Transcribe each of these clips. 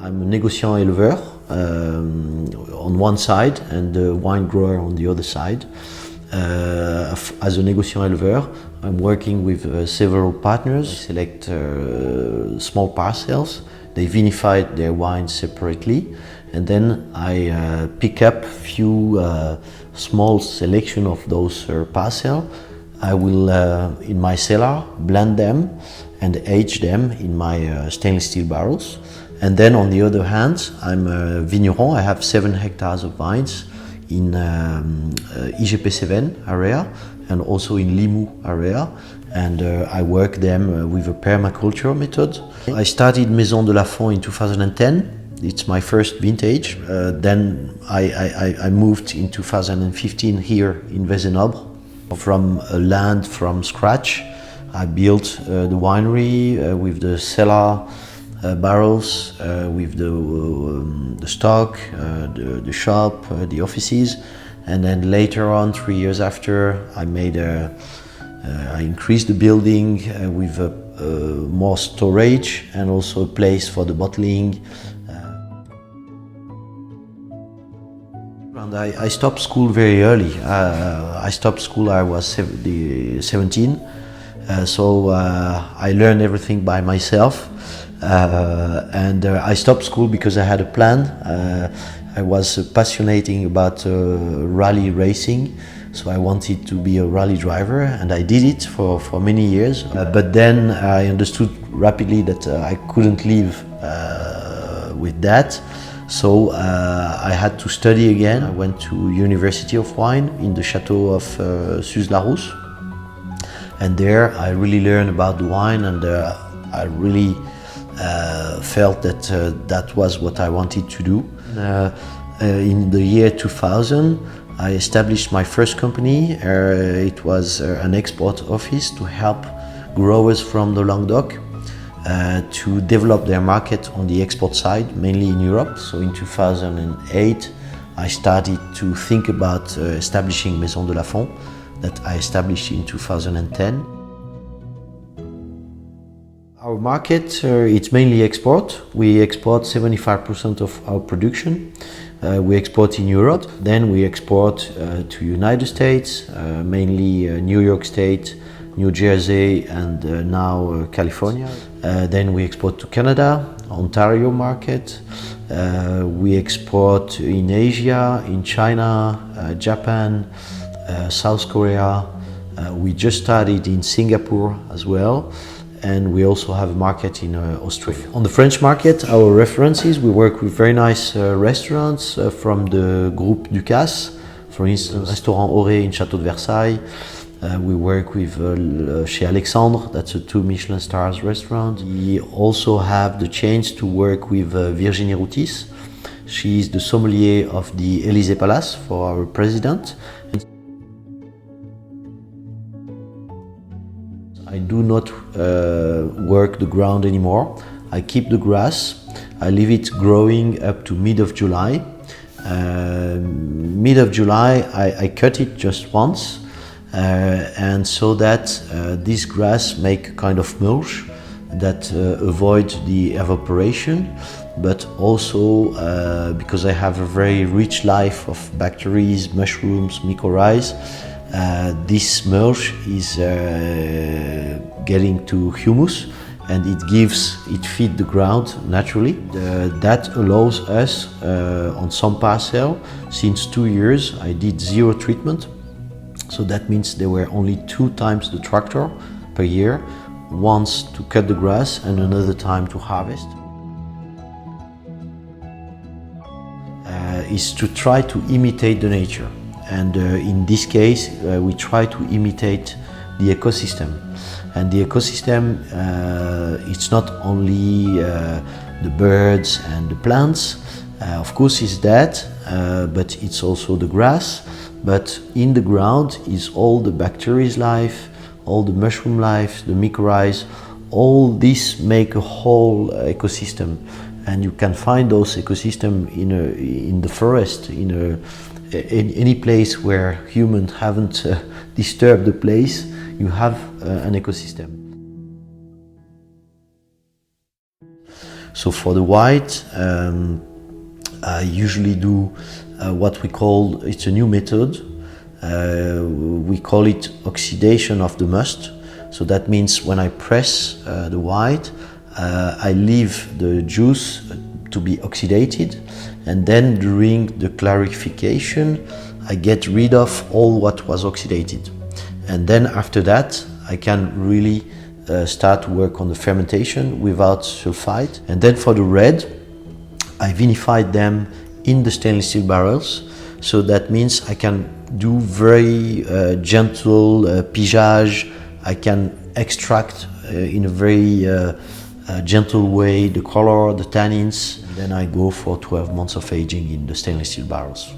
I'm a négociant éleveur on one side and the wine grower on the other side. As a négociant éleveur, I'm working with several partners. I select small parcels. They vinify their wines separately, and then I pick up few small selection of those parcels. I will, in my cellar, blend them and age them in my stainless steel barrels. And then on the other hand, I'm a vigneron. I have 7 hectares of vines in IGP7 area and also in Limoux area. And I work them with a permaculture method. I started Maison S.DELAFONT in 2010. It's my first vintage. Then I moved in 2015 here in Vézénobre. From a land from scratch, I built the winery with the cellar barrels, with the stock, the shop, the offices, and then later on, 3 years after, I increased the building with more storage and also a place for the bottling. And I stopped school very early. I stopped school, I was 17, so I learned everything by myself. And I stopped school because I had a plan. I was passionate about rally racing, so I wanted to be a rally driver, and I did it for many years. But then I understood rapidly that I couldn't live with that. So I had to study again. I went to University of Wine in the Chateau of Suse-la-Rousse, and there I really learned about the wine, and I really felt that that was what I wanted to do. In the year 2000, I established my first company. It was an export office to help growers from the Languedoc to develop their market on the export side, mainly in Europe. So in 2008, I started to think about establishing Maison S.DELAFONT, that I established in 2010. Our market, it's mainly export. We export 75% of our production. We export in Europe. Then we export to United States, mainly New York State, New Jersey, and now California. Then we export to Canada, Ontario market. We export in Asia, in China, Japan, South Korea. We just started in Singapore as well. And we also have a market in Australia. On the French market, our references, we work with very nice restaurants from the Groupe Ducasse, for instance, Restaurant Auré in Château de Versailles. We work with chez Alexandre, that's a 2 Michelin stars restaurant. We also have the chance to work with Virginie Routis. She is the sommelier of the Élysée Palace for our president. I do not work the ground anymore. I keep the grass. I leave it growing up to mid of July. Mid of July, I cut it just once. And so that this grass make a kind of mulch that avoid the evaporation, but also because I have a very rich life of bacteria, mushrooms, mycorrhizas, this mulch is getting to humus, and it feeds the ground naturally. That allows us on some parcel, since 2 years I did 0 treatment. So that means there were only 2 times the tractor per year, once to cut the grass and another time to harvest. Is to try to imitate the nature. And in this case, we try to imitate the ecosystem. And the ecosystem, it's not only the birds and the plants, of course it's that, but it's also the grass. But in the ground is all the bacteria's life, all the mushroom life, the mycorrhizas, all this make a whole ecosystem. And you can find those ecosystems in the forest, in any place where humans haven't disturbed the place, you have an ecosystem. So for the white, I usually do what we call, it's a new method, we call it oxidation of the must. So that means when I press the white, I leave the juice to be oxidated, and then during the clarification I get rid of all what was oxidated, and then after that I can really start to work on the fermentation without sulfite. And then for the red, I vinified them in the stainless steel barrels, so that means I can do very gentle pigeage. I can extract in a very gentle way the color, the tannins. And then I go for 12 months of aging in the stainless steel barrels.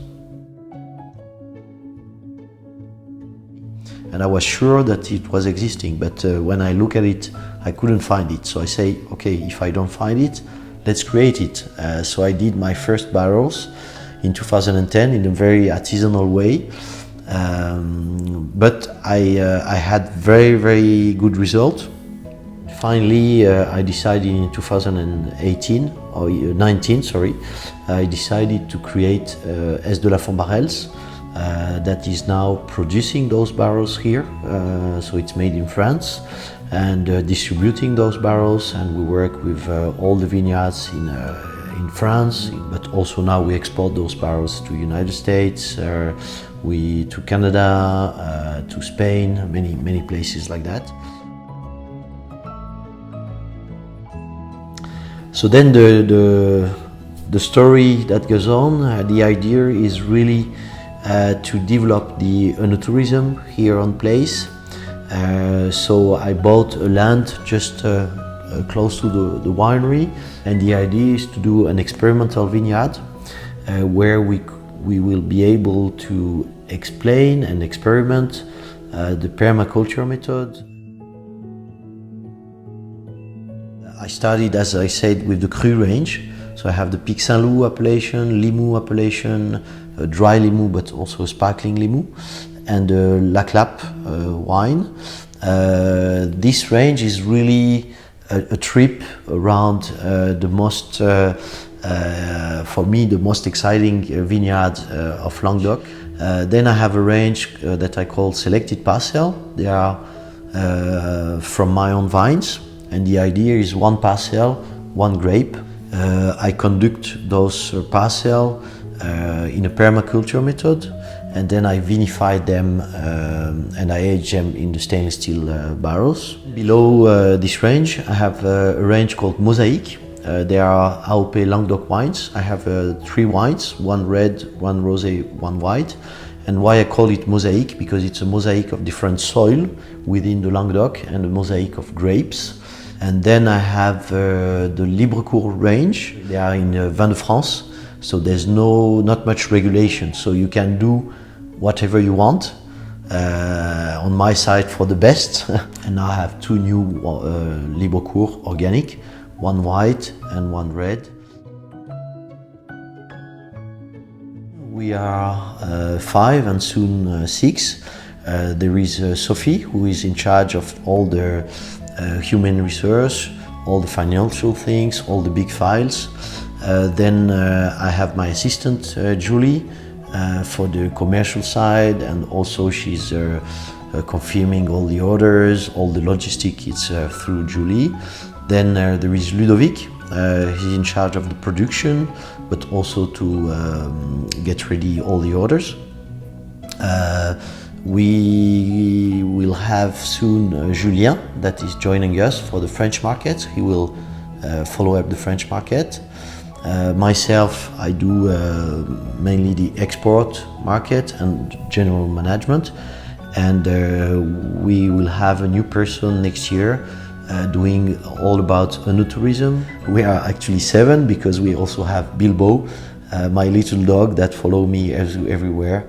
And I was sure that it was existing, but when I look at it, I couldn't find it. So I say, okay, if I don't find it, let's create it. So I did my first barrels in 2010 in a very artisanal way. But I had very good result. Finally, I decided in 2018 or 19, sorry, I decided to create S.DELAFONT barrels. That is now producing those barrels here, so it's made in France, and distributing those barrels, and we work with all the vineyards in France, but also now we export those barrels to United States, to Canada, to Spain, many places like that. So then the story that goes on, the idea is really to develop the œnotourism here on place. So I bought a land just close to the winery, and the idea is to do an experimental vineyard where we will be able to explain and experiment the permaculture method. I started, as I said, with the cru range. So I have the Pic Saint-Loup appellation, Limoux appellation, dry Limoux, but also sparkling Limoux, and La Clappe wine. This range is really a trip around the most, for me, the most exciting vineyard of Languedoc. Then I have a range that I call Selected Parcel. They are from my own vines, and the idea is one parcel, one grape. I conduct those parcel in a permaculture method, and then I vinify them and I age them in the stainless steel barrels. Below this range, I have a range called Mosaic. They are AOP Languedoc wines. I have 3 wines, one red, one rosé, one white. And why I call it Mosaic? Because it's a mosaic of different soil within the Languedoc and a mosaic of grapes. And then I have the Librecourt range. They are in Vin de France, so there's not much regulation. So you can do whatever you want. On my side for the best. And now I have 2 new Librecourt organic, one white and one red. We are 5 and soon 6. There is Sophie, who is in charge of all the human resource, all the financial things, all the big files. Then I have my assistant Julie for the commercial side, and also she's confirming all the orders, all the logistic, it's through Julie. Then there is Ludovic, he's in charge of the production, but also to get ready all the orders. We will have soon Julien that is joining us for the French market. He will follow up the French market. Myself, I do mainly the export market and general management, and we will have a new person next year doing all about œnotourism. We are actually 7 because we also have Bilbo, my little dog that follows me everywhere.